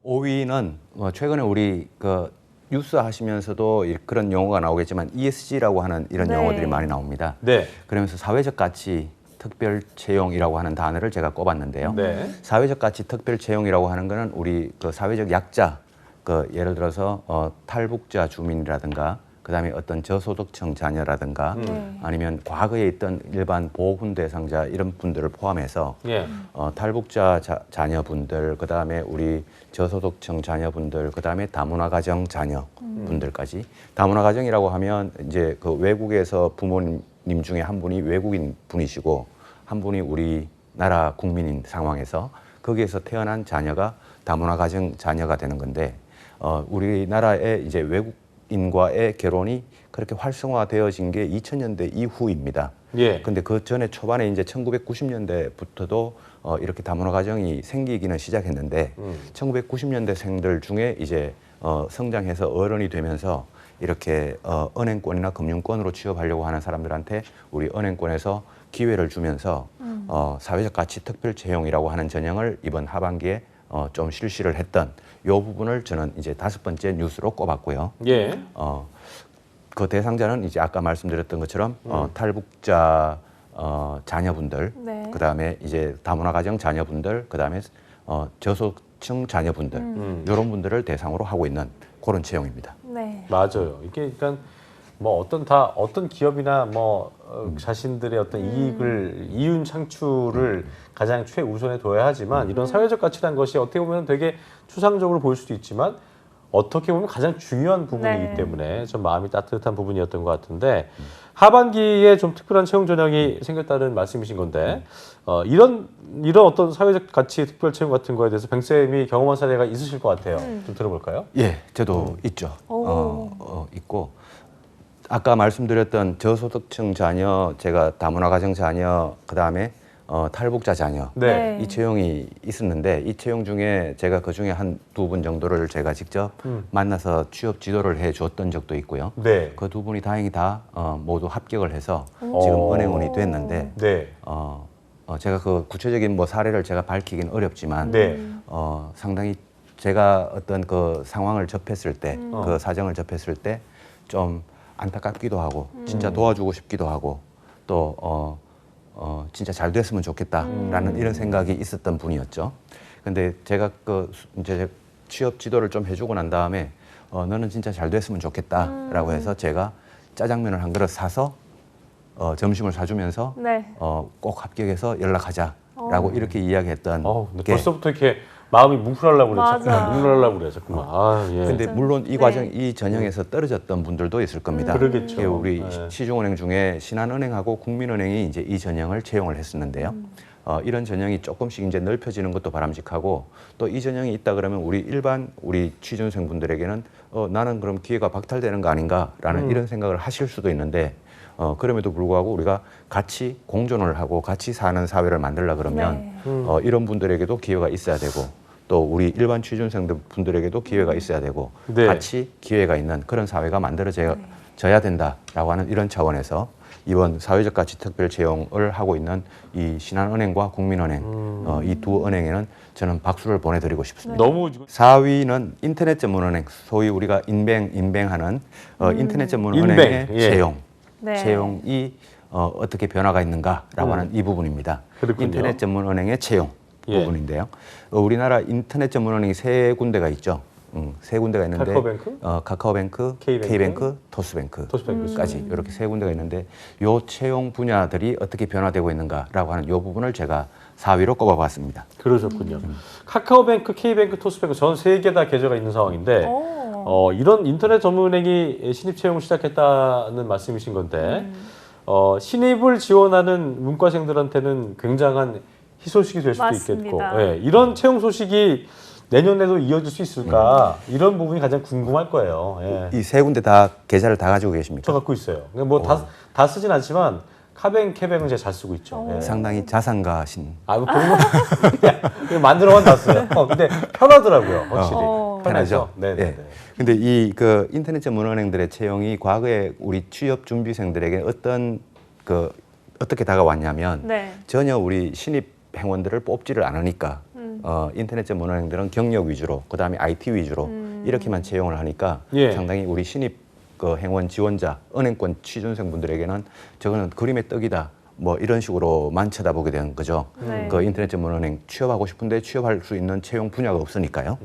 5위는 최근에 우리 그 뉴스 하시면서도 그런 용어가 나오겠지만 ESG라고 하는 이런 네. 용어들이 많이 나옵니다. 네. 그러면서 사회적 가치 특별 채용이라고 하는 단어를 제가 꼽았는데요. 네. 사회적 가치 특별 채용이라고 하는 거는 우리 그 사회적 약자, 그 예를 들어서 탈북자 주민이라든가 그다음에 어떤 저소득층 자녀라든가 아니면 과거에 있던 일반 보호군 대상자 이런 분들을 포함해서 예. 탈북자 자녀분들, 그다음에 우리 저소득층 자녀분들, 그다음에 다문화 가정 자녀분들까지. 다문화 가정이라고 하면 이제 그 외국에서 부모님 중에 한 분이 외국인 분이시고 한 분이 우리나라 국민인 상황에서 거기에서 태어난 자녀가 다문화 가정 자녀가 되는 건데 우리나라의 이제 외국인과의 결혼이 그렇게 활성화되어진 게 2000년대 이후입니다. 예. 근데 그 전에 초반에 이제 1990년대부터도 이렇게 다문화 가정이 생기기는 시작했는데 1990년대생들 중에 이제 성장해서 어른이 되면서 이렇게 은행권이나 금융권으로 취업하려고 하는 사람들한테 우리 은행권에서 기회를 주면서 사회적 가치 특별 채용이라고 하는 전형을 이번 하반기에 좀 실시를 했던 요 부분을 저는 이제 5번째 뉴스로 꼽았고요. 예. 그 대상자는 이제 아까 말씀드렸던 것처럼 탈북자 자녀분들, 네. 그다음에 이제 다문화 가정 자녀분들, 그다음에 저소득층 자녀분들 이런 분들을 대상으로 하고 있는 그런 채용입니다. 네. 맞아요. 이게 그러니까 뭐 어떤 기업이나 뭐 자신들의 어떤 이윤 창출을 가장 최우선에 둬야 하지만 이런 사회적 가치라는 것이 어떻게 보면 되게 추상적으로 보일 수도 있지만 어떻게 보면 가장 중요한 부분이기 네. 때문에 좀 마음이 따뜻한 부분이었던 것 같은데 하반기에 좀 특별한 채용 전형이 생겼다는 말씀이신 건데 이런 어떤 사회적 가치 특별 채용 같은 거에 대해서 뱅 쌤이 경험한 사례가 있으실 것 같아요. 좀 들어볼까요? 예, 저도 있죠. 있고 아까 말씀드렸던 저소득층 자녀, 제가 다문화 가정 자녀, 그다음에 탈북자 자녀 네. 이 채용이 있었는데 이 채용 중에 제가 그 중에 한 2분 정도를 제가 직접 만나서 취업 지도를 해줬던 적도 있고요. 네. 그 2분이 다행히 다 모두 합격을 해서 지금 은행원이 됐는데 네. 제가 그 구체적인 뭐 사례를 제가 밝히긴 어렵지만 네. 상당히 제가 어떤 그 상황을 접했을 때, 그 사정을 접했을 때 좀 안타깝기도 하고 진짜 도와주고 싶기도 하고 또 진짜 잘 됐으면 좋겠다라는 이런 생각이 있었던 분이었죠. 근데 제가 그 이제 취업 지도를 좀 해주고 난 다음에 너는 진짜 잘 됐으면 좋겠다라고 해서 제가 짜장면을 한 그릇 사서 점심을 사주면서 네. 꼭 합격해서 연락하자라고 이렇게 이야기했던 근데 게. 벌써부터 이렇게 마음이 뭉클하려고 그래. 맞아. 자꾸만 눈물 나려고 그래. 자꾸만. 예. 근데 진짜. 물론 이 네. 과정, 이 전형에서 떨어졌던 분들도 있을 겁니다. 그러겠죠. 이게 우리 네. 시중은행 중에 신한은행하고 국민은행이 이제 이 전형을 채용을 했었는데요. 이런 전형이 조금씩 이제 넓혀지는 것도 바람직하고 또 이 전형이 있다 그러면 우리 취준생분들에게는 나는 그럼 기회가 박탈되는 거 아닌가라는 이런 생각을 하실 수도 있는데 그럼에도 불구하고 우리가 같이 공존을 하고 같이 사는 사회를 만들려 그러면 이런 분들에게도 기회가 있어야 되고 또 우리 일반 취준생들 분들에게도 기회가 있어야 되고 네. 같이 기회가 있는 그런 사회가 만들어져야 된다라고 하는 이런 차원에서 이번 사회적 가치 특별 채용을 하고 있는 이 신한은행과 국민은행 이 두 은행에는 저는 박수를 보내드리고 싶습니다. 너무 4위는 인터넷 전문은행, 소위 우리가 인뱅하는 인터넷 전문은행의 인뱅, 예. 채용. 네. 채용이 어떻게 변화가 있는가라고 하는 이 부분입니다. 그렇군요. 인터넷 전문은행의 채용 예. 부분인데요. 우리나라 인터넷 전문은행이 3군데가 있죠. 3군데가 있는데 카카오뱅크? 카카오뱅크, K뱅크, 토스뱅크까지 이렇게 3군데가 있는데 요 채용 분야들이 어떻게 변화되고 있는가라고 하는 요 부분을 제가 4위로 꼽아봤습니다. 그러셨군요. 카카오뱅크, K뱅크, 토스뱅크 전 3개 다 계좌가 있는 상황인데 이런 인터넷 전문은행이 신입 채용을 시작했다는 말씀이신 건데 신입을 지원하는 문과생들한테는 굉장한 희소식이 될 수도 맞습니다. 있겠고 이런 채용 소식이 내년에도 이어질 수 있을까 이런 부분이 가장 궁금할 거예요. 예. 이 3군데 다 계좌를 다 가지고 계십니까? 저 갖고 있어요. 뭐 다 쓰진 않지만 카뱅, K뱅은 제가 잘 쓰고 있죠. 예. 상당히 자산가신. 뭐 그런 만들어만 놨어요. 근데 편하더라고요, 확실히. 편하죠. 네. 예. 근데 이 그 인터넷 전문은행들의 채용이 과거에 우리 취업 준비생들에게 어떻게 다가왔냐면 네. 전혀 우리 신입 행원들을 뽑지를 않으니까 인터넷 전문 은행들은 경력 위주로, 그다음에 IT 위주로 이렇게만 채용을 하니까 예. 상당히 우리 신입 그 행원 지원자, 은행권 취준생분들에게는 저거는 그림의 떡이다. 뭐 이런 식으로만 쳐다보게 되는 거죠. 네. 그 인터넷 전문 은행 취업하고 싶은데 취업할 수 있는 채용 분야가 없으니까요.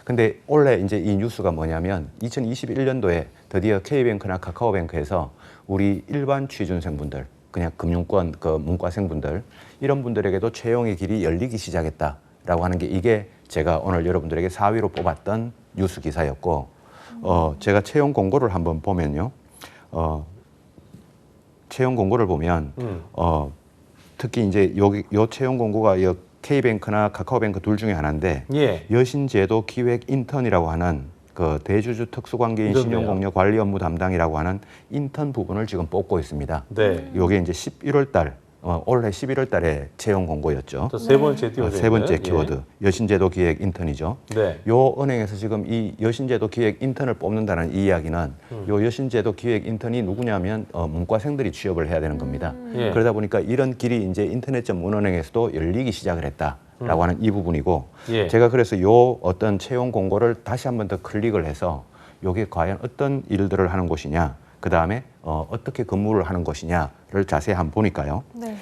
근데 원래 이제 이 뉴스가 뭐냐면 2021년도에 드디어 K뱅크나 카카오뱅크에서 우리 일반 취준생분들, 그냥 금융권 그 문과생분들 이런 분들에게도 채용의 길이 열리기 시작했다라고 하는 게 이게 제가 오늘 여러분들에게 4위로 뽑았던 뉴스 기사였고 제가 채용 공고를 한번 보면요. 채용 공고를 보면 특히 이제 요 채용 공고가 요 K뱅크나 카카오뱅크 둘 중에 하나인데 예. 여신제도 기획 인턴이라고 하는 그 대주주 특수관계인 그렇네요. 신용공여 관리 업무 담당이라고 하는 인턴 부분을 지금 뽑고 있습니다. 네. 요게 이제 11월 달 올해 11월 달에 채용 공고였죠. 또 세 번째 띄워져 세 번째 있는, 키워드 여신제도 기획 인턴이죠. 네. 요 은행에서 지금 이 여신제도 기획 인턴을 뽑는다는 이 이야기는 요 여신제도 기획 인턴이 누구냐면 문과생들이 취업을 해야 되는 겁니다. 예. 그러다 보니까 이런 길이 이제 인터넷 전문 은행에서도 열리기 시작을 했다라고 하는 이 부분이고 예. 제가 그래서 요 어떤 채용 공고를 다시 한 번 더 클릭을 해서 요게 과연 어떤 일들을 하는 곳이냐, 그 다음에 어떻게 근무를 하는 것이냐를 자세히 한번 보니까요. 네.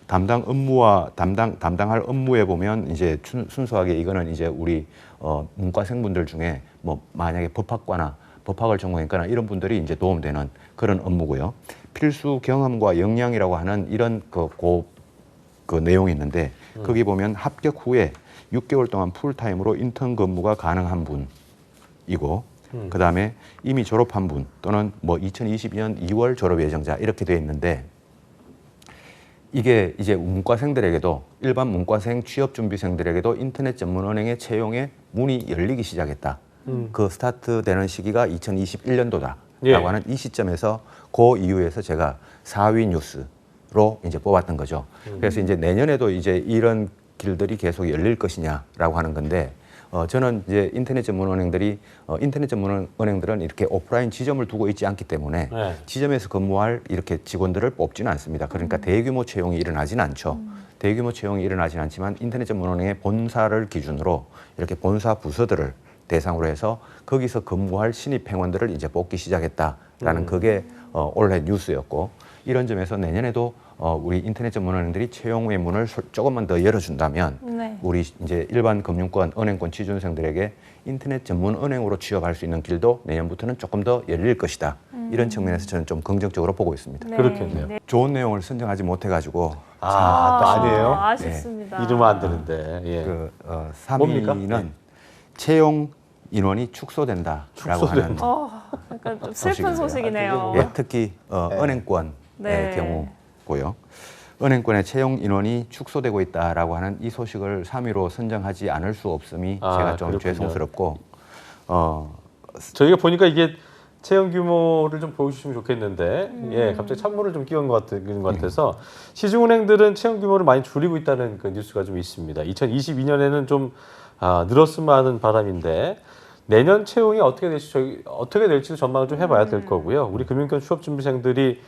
담당 업무와 담당할 업무에 보면 이제 순수하게 이거는 이제 우리 문과생분들 중에 뭐 만약에 법학과나 법학을 전공했거나 이런 분들이 이제 도움되는 그런 업무고요. 필수 경험과 역량이라고 하는 이런 그 내용이 있는데 거기 보면 합격 후에 6개월 동안 풀타임으로 인턴 근무가 가능한 분이고 그 다음에 이미 졸업한 분 또는 뭐 2022년 2월 졸업 예정자 이렇게 돼 있는데 이게 이제 문과생들에게도 일반 문과생 취업준비생들에게도 인터넷 전문은행의 채용에 문이 열리기 시작했다. 그 스타트 되는 시기가 2021년도다라고 예. 하는 이 시점에서 그 이후에서 제가 4위 뉴스로 이제 뽑았던 거죠. 그래서 이제 내년에도 이제 이런 길들이 계속 열릴 것이냐라고 하는 건데 저는 이제 인터넷 전문 은행들은 이렇게 오프라인 지점을 두고 있지 않기 때문에 네. 지점에서 근무할 이렇게 직원들을 뽑지는 않습니다. 그러니까 대규모 채용이 일어나지는 않죠. 대규모 채용이 일어나지는 않지만 인터넷 전문 은행의 본사를 기준으로 이렇게 본사 부서들을 대상으로 해서 거기서 근무할 신입 행원들을 이제 뽑기 시작했다라는 그게 올해 뉴스였고 이런 점에서 내년에도 우리 인터넷 전문 은행들이 채용의 문을 조금만 더 열어준다면 네. 우리 이제 일반 금융권, 은행권 취준생들에게 인터넷 전문 은행으로 취업할 수 있는 길도 내년부터는 조금 더 열릴 것이다. 이런 측면에서 저는 좀 긍정적으로 보고 있습니다. 네. 그렇겠네요. 네. 좋은 내용을 선정하지 못해가지고 또 아니에요? 아쉽습니다. 이러면 안 되는데. 예. 그 뭡니까? 3위는 채용 인원이 축소된다라고 하는 약간 좀 슬픈 소식이네요. 소식이네요. 예, 특히 은행권의 네. 경우고요. 은행권의 채용 인원이 축소되고 있다라고 하는 이 소식을 3위로 선정하지 않을 수 없음이 제가 좀 그렇군요. 죄송스럽고 저희가 보니까 이게 채용 규모를 좀 보여주시면 좋겠는데 예, 갑자기 찬물을 좀 끼운 것 같아서 시중은행들은 채용 규모를 많이 줄이고 있다는 그 뉴스가 좀 있습니다. 2022년에는 좀 늘었으면 하는 바람인데 내년 채용이 어떻게 될지도 전망을 좀 해봐야 될 거고요. 우리 금융권 취업준비생들이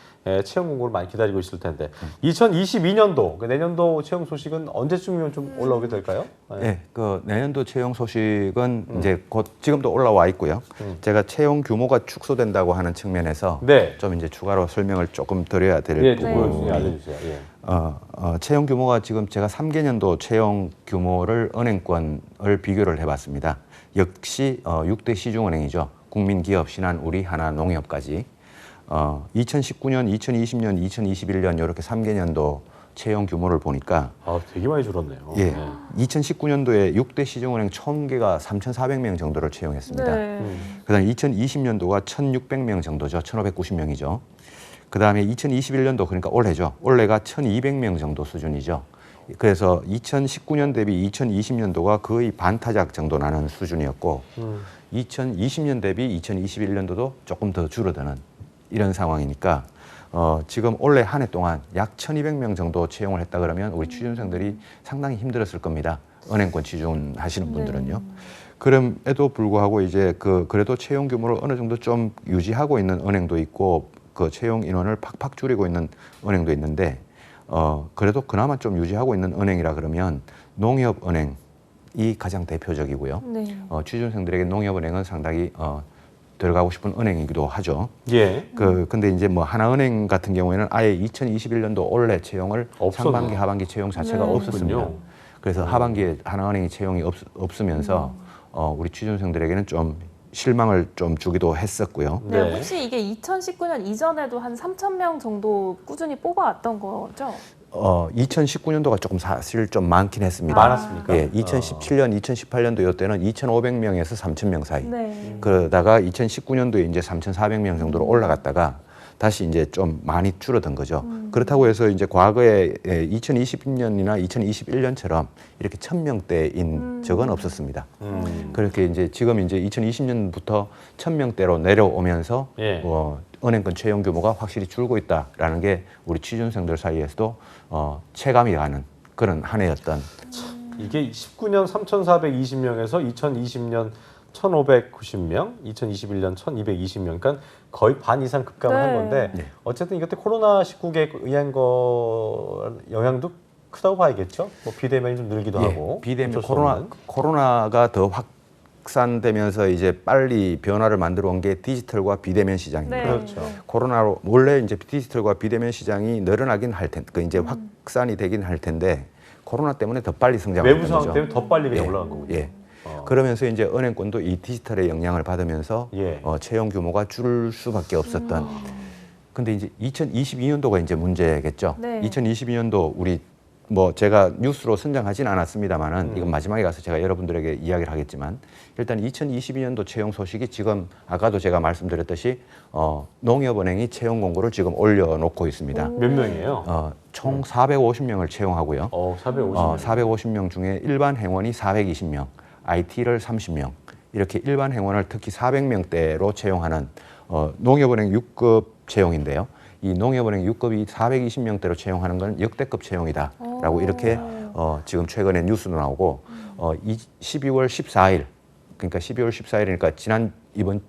채용 공고를 많이 기다리고 있을 텐데 2022년도 내년도 채용 소식은 언제쯤이면 좀 올라오게 될까요? 네, 그 내년도 채용 소식은 이제 곧 지금도 올라와 있고요. 제가 채용 규모가 축소된다고 하는 측면에서 네. 좀 이제 추가로 설명을 조금 드려야 될 예, 좀 부분이 보여주세요. 알려주세요. 예. 채용 규모가 지금 제가 3개년도 채용 규모를 은행권을 비교를 해봤습니다. 역시 6대 시중은행이죠. 국민기업, 신한, 우리, 하나, 농협까지 2019년, 2020년, 2021년 이렇게 3개년도 채용 규모를 보니까 되게 많이 줄었네요. 예, 네. 2019년도에 6대 시중은행 총 개가 3,400명 정도를 채용했습니다. 네. 그다음에 2020년도가 1,600명 정도죠. 1,590명이죠. 그다음에 2021년도 그러니까 올해죠. 올해가 1,200명 정도 수준이죠. 그래서 2019년 대비 2020년도가 거의 반타작 정도 나는 수준이었고 2020년 대비 2021년도도 조금 더 줄어드는 이런 상황이니까 지금 올해 한 해 동안 약 1,200명 정도 채용을 했다 그러면 우리 취준생들이 상당히 힘들었을 겁니다. 은행권 취준하시는 분들은요. 그럼에도 불구하고 이제 그래도 채용 규모를 어느 정도 좀 유지하고 있는 은행도 있고 그 채용 인원을 팍팍 줄이고 있는 은행도 있는데 그래도 그나마 좀 유지하고 있는 은행이라 그러면 농협은행 이 가장 대표적이고요. 네. 취준생들에게 농협은행은 상당히 들어가고 싶은 은행이기도 하죠. 예. 근데 이제 뭐 하나은행 같은 경우에는 아예 2021년도 올해 채용을 없었네요. 상반기 하반기 채용 자체가 네. 없었습니다. 그렇군요. 그래서 하반기에 하나은행이 채용이 없으면서 우리 취준생들에게는 좀 실망을 좀 주기도 했었고요. 네. 네. 혹시 이게 2019년 이전에도 한 3,000명 정도 꾸준히 뽑아왔던 거죠? 2019년도가 조금 사실 좀 많긴 했습니다. 많았습니까? 예, 2017년, 2018년도 이때는 2,500명에서 3,000명 사이. 네. 그러다가 2019년도에 이제 3,400명 정도로 올라갔다가 다시 이제 좀 많이 줄어든 거죠. 그렇다고 해서 이제 과거에 2020년이나 2021년처럼 이렇게 1,000명대인 적은 없었습니다. 그렇게 이제 지금 이제 2020년부터 1,000명대로 내려오면서 예. 은행권 채용 규모가 확실히 줄고 있다라는 게 우리 취준생들 사이에서도 체감이 가는 그런 한 해였던. 이게 19년 3,420명에서 2020년 1,590명, 2021년 1,220명, 그러니까 거의 반 이상 급감을 한 네. 건데 네. 어쨌든 이것도 코로나19에 의한 거 영향도 크다고 봐야겠죠. 뭐 비대면이 좀 늘기도 하고. 비대면 어쩔 수 없는. 코로나가 더 확산되면서 이제 빨리 변화를 만들어 온 게 디지털과 비대면 시장입니다. 네. 그렇죠. 코로나로 원래 이제 디지털과 비대면 시장이 늘어나긴 할 텐데, 그 이제 확산이 되긴 할 텐데 코로나 때문에 더 빨리 성장한 외부 거죠. 상황 때문에 더 빨리 그냥 예. 올라간 거군요. 예. 그러면서 이제 은행권도 이 디지털의 영향을 받으면서 예. 채용 규모가 줄 수밖에 없었던. 근데 이제 2022년도가 이제 문제겠죠. 네. 2022년도 우리 뭐 제가 뉴스로 선정하진 않았습니다만은 이건 마지막에 가서 제가 여러분들에게 이야기를 하겠지만 일단 2022년도 채용 소식이 지금 아까도 제가 말씀드렸듯이 농협은행이 채용 공고를 지금 올려놓고 있습니다. 몇 명이에요? 총 450명을 채용하고요. 450명. 450명 중에 일반 행원이 420명, IT를 30명, 이렇게 일반 행원을 특히 400명대로 채용하는 농협은행 6급 채용인데요. 이 농협은행 6급이 420명대로 채용하는 건 역대급 채용이다라고 이렇게 지금 최근에 뉴스도 나오고 12월 14일, 그러니까 12월 14일이니까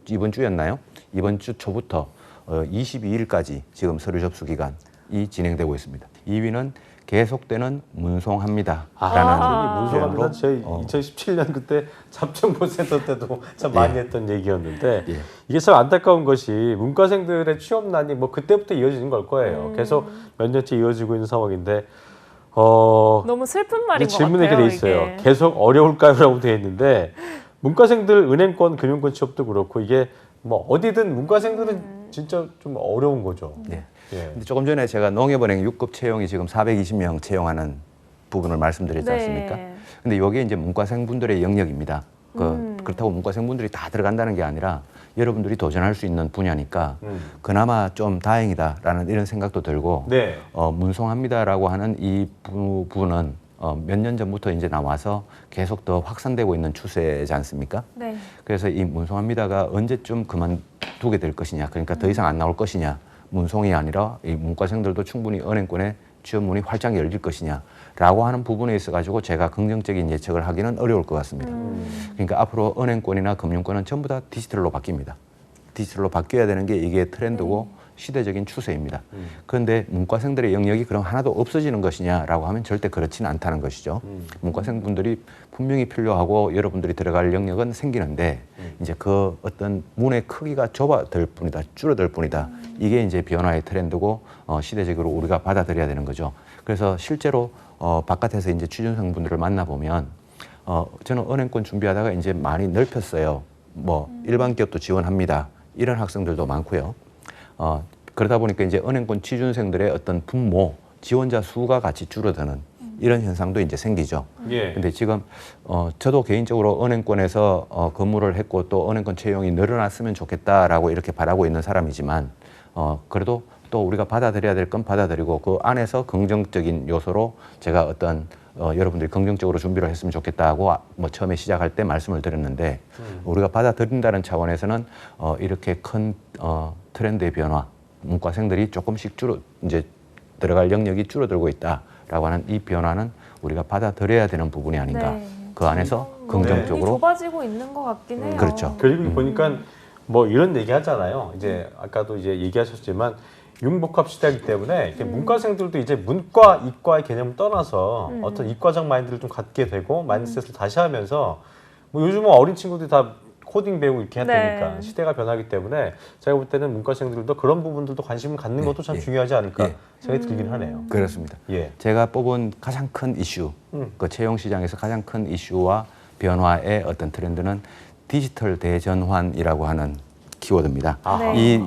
이번 주였나요? 이번 주 초부터 22일까지 지금 서류 접수 기간이 진행되고 있습니다. 2위는 계속되는 문송합니다라는 문서갑니다. 저희 2017년 그때 잡정보센터 때도 참 많이 했던 얘기였는데 예. 이게 참 안타까운 것이 문과생들의 취업난이 뭐 그때부터 이어지는 걸 거예요. 계속 몇 년째 이어지고 있는 상황인데 너무 슬픈 말인 것 질문에 같아요. 돼 있어요. 이게. 계속 어려울까요라고 돼 있는데 문과생들 은행권, 금융권 취업도 그렇고 이게 뭐 어디든 문과생들은 진짜 좀 어려운 거죠. 네. 예. 근데 조금 전에 제가 농협은행 6급 채용이 지금 420명 채용하는 부분을 말씀드렸지 않습니까? 네. 근데 여기에 이제 문과생분들의 영역입니다. 그렇다고 문과생분들이 다 들어간다는 게 아니라 여러분들이 도전할 수 있는 분야니까 그나마 좀 다행이다라는 이런 생각도 들고 네. 문송합니다라고 하는 이 부분은 몇 년 전부터 이제 나와서 계속 더 확산되고 있는 추세지 않습니까? 네. 그래서 이 문송합니다가 언제쯤 그만두게 될 것이냐, 그러니까 더 이상 안 나올 것이냐, 문송이 아니라 이 문과생들도 충분히 은행권에 취업문이 활짝 열릴 것이냐라고 하는 부분에 있어 가지고 제가 긍정적인 예측을 하기는 어려울 것 같습니다. 그러니까 앞으로 은행권이나 금융권은 전부 다 디지털로 바뀝니다. 디지털로 바뀌어야 되는 게 이게 트렌드고 시대적인 추세입니다. 그런데 문과생들의 영역이 그럼 하나도 없어지는 것이냐라고 하면 절대 그렇지는 않다는 것이죠. 문과생분들이 분명히 필요하고 여러분들이 들어갈 영역은 생기는데 이제 그 어떤 문의 크기가 좁아들 뿐이다, 줄어들 뿐이다. 이게 이제 변화의 트렌드고 시대적으로 우리가 받아들여야 되는 거죠. 그래서 실제로 바깥에서 이제 취준생분들을 만나보면 저는 은행권 준비하다가 이제 많이 넓혔어요. 뭐 일반 기업도 지원합니다. 이런 학생들도 많고요. 그러다 보니까 이제 은행권 취준생들의 어떤 분모, 지원자 수가 같이 줄어드는 이런 현상도 이제 생기죠. 예. 근데 지금 저도 개인적으로 은행권에서 근무를 했고 또 은행권 채용이 늘어났으면 좋겠다라고 이렇게 바라고 있는 사람이지만 그래도 또 우리가 받아들여야 될 건 받아들이고 그 안에서 긍정적인 요소로 제가 어떤 여러분들이 긍정적으로 준비를 했으면 좋겠다고 뭐 처음에 시작할 때 말씀을 드렸는데 우리가 받아들인다는 차원에서는 이렇게 큰 트렌드의 변화, 문과생들이 조금씩 이제 들어갈 영역이 줄어들고 있다라고 하는 이 변화는 우리가 받아들여야 되는 부분이 아닌가. 네. 그 안에서 문이 긍정적으로 좁아지고 있는 것 같긴 해요. 그렇죠. 그리고 보니까 뭐 이런 얘기 하잖아요. 이제 아까도 이제 얘기하셨지만 융복합 시대이기 때문에 이렇게 문과생들도 이제 문과, 이과의 개념을 떠나서 어떤 이과적 마인드를 좀 갖게 되고 마인드셋을 다시 하면서 뭐 요즘은 어린 친구들이 다 코딩 배우고 이렇게 해야 네. 되니까 시대가 변하기 때문에 제가 볼 때는 문과생들도 그런 부분들도 관심을 갖는 것도 참 중요하지 않을까 생각이 들긴 하네요. 그렇습니다. 예. 제가 뽑은 가장 큰 이슈, 그 채용 시장에서 가장 큰 이슈와 변화의 어떤 트렌드는 디지털 대전환이라고 하는 키워드입니다. 아하. 네.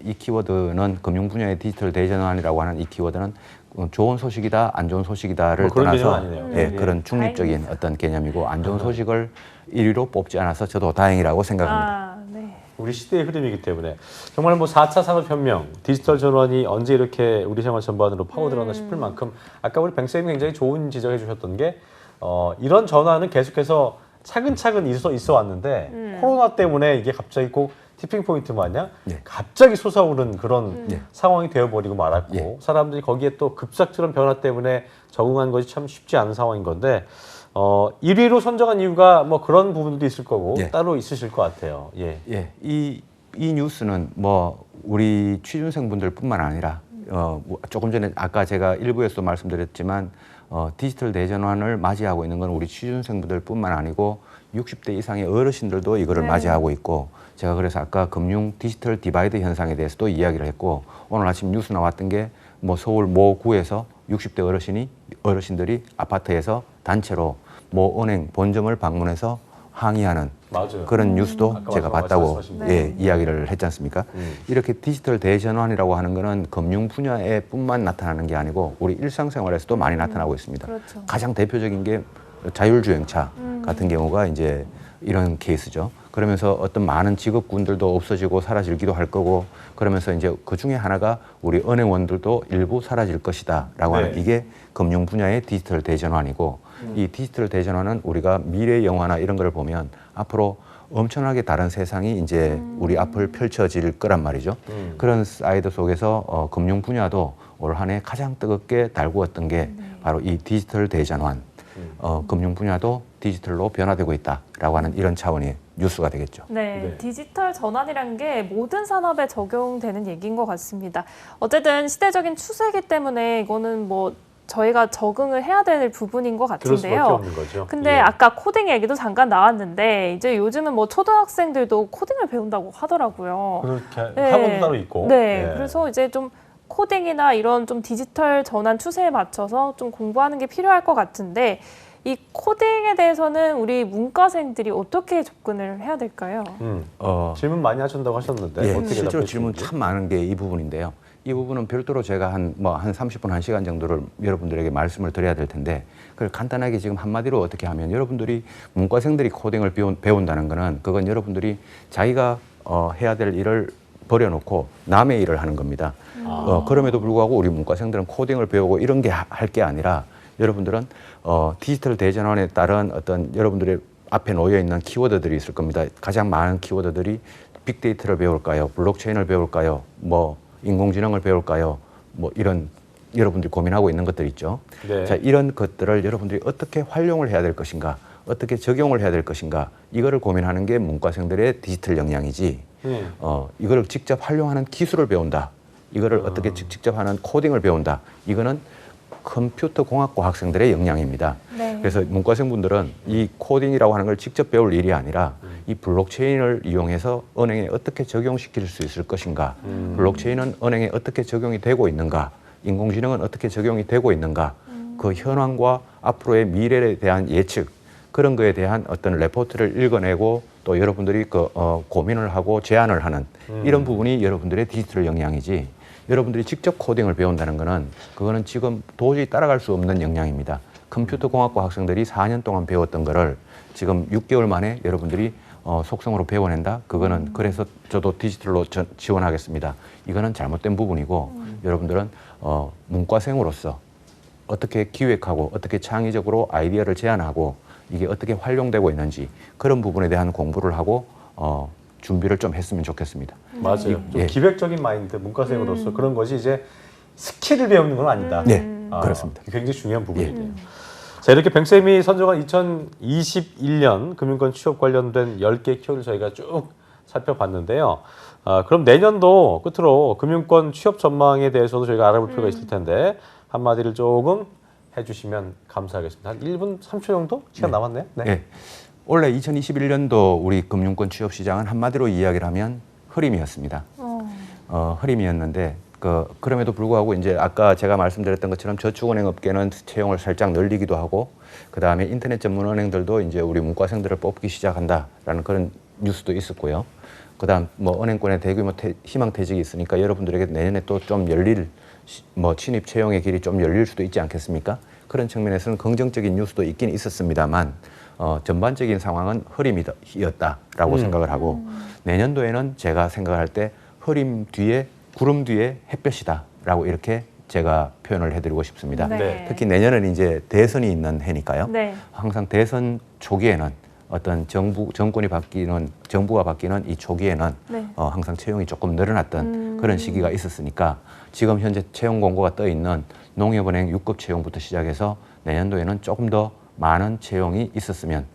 이 키워드는 금융 분야의 디지털 대전환이라고 하는 이 키워드는 좋은 소식이다, 안 좋은 소식이다를 그런 떠나서 개념은 아니네요. 예, 예. 그런 중립적인 어떤 개념이고 안 좋은 소식을 1위로 뽑지 않아서 저도 다행이라고 생각합니다. 아, 네. 우리 시대의 흐름이기 때문에 정말 뭐 4차 산업혁명, 디지털 전환이 언제 이렇게 우리 생활 전반으로 파고들었나 싶을 만큼 아까 우리 뱅쌤이 굉장히 좋은 지적해 주셨던 게 이런 전환은 계속해서 차근차근 있어 왔는데 코로나 때문에 이게 갑자기 꼭 티핑 포인트 마냥 갑자기 솟아오른 그런 상황이 되어버리고 말았고 사람들이 거기에 또 급작스러운 변화 때문에 적응한 것이 참 쉽지 않은 상황인 건데 1위로 선정한 이유가 뭐 그런 부분도 있을 거고 따로 있으실 것 같아요. 예. 예, 이 뉴스는 뭐 우리 취준생분들뿐만 아니라 조금 전에 아까 제가 일부에서도 말씀드렸지만 디지털 대전환을 맞이하고 있는 건 우리 취준생분들뿐만 아니고 60대 이상의 어르신들도 이거를 맞이하고 있고 제가 그래서 아까 금융 디지털 디바이드 현상에 대해서도 이야기를 했고 오늘 아침 뉴스 나왔던 게 뭐 서울 모 구에서 60대 어르신들이 아파트에서 단체로 모 은행 본점을 방문해서 항의하는 맞아요. 그런 뉴스도 아까 제가 봤다고 말씀하신 이야기를 했지 않습니까? 이렇게 디지털 대전환이라고 하는 거는 금융 분야에뿐만 나타나는 게 아니고 우리 일상생활에서도 많이 나타나고 있습니다. 그렇죠. 가장 대표적인 게 자율주행차 같은 경우가 이제 이런 케이스죠. 그러면서 어떤 많은 직업군들도 없어지고 사라지기도 할 거고 그러면서 이제 그 중에 하나가 우리 은행원들도 일부 사라질 것이다라고 하는 이게 금융 분야의 디지털 대전환이고 이 디지털 대전환은 우리가 미래 영화나 이런 걸 보면 앞으로 엄청나게 다른 세상이 이제 우리 앞을 펼쳐질 거란 말이죠. 그런 사이드 속에서 금융 분야도 올 한 해 가장 뜨겁게 달구었던 게 바로 이 디지털 대전환. 금융 분야도 디지털로 변화되고 있다라고 하는 이런 차원의 뉴스가 되겠죠. 네, 디지털 전환이란 게 모든 산업에 적용되는 얘기인 것 같습니다. 어쨌든 시대적인 추세이기 때문에 이거는 뭐 저희가 적응을 해야 될 부분인 것 그럴 수밖에 같은데요. 없는 거죠. 근데 아까 코딩 얘기도 잠깐 나왔는데 이제 요즘은 뭐 초등학생들도 코딩을 배운다고 하더라고요. 그렇게 학원도 따로 있고. 네, 그래서 이제 좀 코딩이나 이런 좀 디지털 전환 추세에 맞춰서 좀 공부하는 게 필요할 것 같은데 이 코딩에 대해서는 우리 문과생들이 어떻게 접근을 해야 될까요? 질문 많이 하신다고 하셨는데 예, 어떻게 실제로 답하시는지? 질문 참 많은 게 이 부분인데요. 이 부분은 별도로 제가 한 30분, 1시간 정도를 여러분들에게 말씀을 드려야 될 텐데 그걸 간단하게 지금 한마디로 어떻게 하면 여러분들이 문과생들이 코딩을 배운다는 거는 그건 여러분들이 자기가 해야 될 일을 버려놓고 남의 일을 하는 겁니다. 그럼에도 불구하고 우리 문과생들은 코딩을 배우고 이런 게 할 게 아니라 여러분들은 디지털 대전환에 따른 어떤 여러분들의 앞에 놓여 있는 키워드들이 있을 겁니다. 가장 많은 키워드들이 빅데이터를 배울까요? 블록체인을 배울까요? 뭐 인공지능을 배울까요? 뭐 이런 여러분들이 고민하고 있는 것들 있죠. 네. 자, 이런 것들을 여러분들이 어떻게 활용을 해야 될 것인가? 어떻게 적용을 해야 될 것인가? 이거를 고민하는 게 문과생들의 디지털 역량이지. 이거를 직접 활용하는 기술을 배운다. 이거를 어떻게 직접 하는 코딩을 배운다. 이거는 컴퓨터 공학과 학생들의 역량입니다. 네. 그래서 문과생분들은 이 코딩이라고 하는 걸 직접 배울 일이 아니라 이 블록체인을 이용해서 은행에 어떻게 적용시킬 수 있을 것인가, 블록체인은 은행에 어떻게 적용이 되고 있는가, 인공지능은 어떻게 적용이 되고 있는가, 그 현황과 앞으로의 미래에 대한 예측, 그런 거에 대한 어떤 레포트를 읽어내고 또 여러분들이 고민을 하고 제안을 하는 이런 부분이 여러분들의 디지털 역량이지, 여러분들이 직접 코딩을 배운다는 거는 그거는 지금 도저히 따라갈 수 없는 역량입니다. 컴퓨터 공학과 학생들이 4년 동안 배웠던 거를 지금 6개월 만에 여러분들이 속성으로 배워낸다? 그거는 그래서 저도 디지털로 지원하겠습니다. 이거는 잘못된 부분이고 여러분들은 문과생으로서 어떻게 기획하고 어떻게 창의적으로 아이디어를 제안하고 이게 어떻게 활용되고 있는지 그런 부분에 대한 공부를 하고 준비를 좀 했으면 좋겠습니다. 맞아요. 좀 기획적인 마인드, 문과생으로서 그런 것이 이제 스킬을 배우는 건 아니다. 네, 그렇습니다. 굉장히 중요한 부분이네요. 자, 이렇게 뱅쌤이 선정한 2021년 금융권 취업 관련된 10개 키워드 저희가 쭉 살펴봤는데요. 그럼 내년도 끝으로 금융권 취업 전망에 대해서도 저희가 알아볼 필요가 있을 텐데 한마디를 조금 해주시면 감사하겠습니다. 한 1분 3초 정도 시간 남았네요. 네. 예. 올해 2021년도 우리 금융권 취업 시장은 한마디로 이야기를 하면 흐림이었습니다. 흐림이었는데 그럼에도 불구하고 이제 아까 제가 말씀드렸던 것처럼 저축은행 업계는 채용을 살짝 늘리기도 하고 그다음에 인터넷 전문 은행들도 이제 우리 문과생들을 뽑기 시작한다라는 그런 뉴스도 있었고요. 그다음 뭐 은행권에 대규모 희망퇴직이 있으니까 여러분들에게 내년에 또 좀 열릴 뭐 취업 채용의 길이 좀 열릴 수도 있지 않겠습니까? 그런 측면에서는 긍정적인 뉴스도 있긴 있었습니다만 전반적인 상황은 흐림이었다라고 생각을 하고 내년도에는 제가 생각할 때 흐림 뒤에 구름 뒤에 het볕이다라고 이렇게 제가 표현을 해드리고 싶습니다. 네. 특히 내년은 이제 대선이 있는 해니까요. 네. 항상 대선 초기에는 어떤 정부가 바뀌는 이 초기에는 네. 항상 채용이 조금 늘어났던 그런 시기가 있었으니까 지금 현재 채용 공고가 떠 있는 농협은행 6급 채용부터 시작해서 내년도에는 조금 더 많은 채용이 있었으면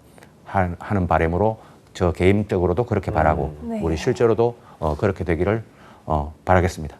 하는 바람으로 저 개인적으로도 그렇게 바라고 네. 우리 실제로도 그렇게 되기를 바라겠습니다.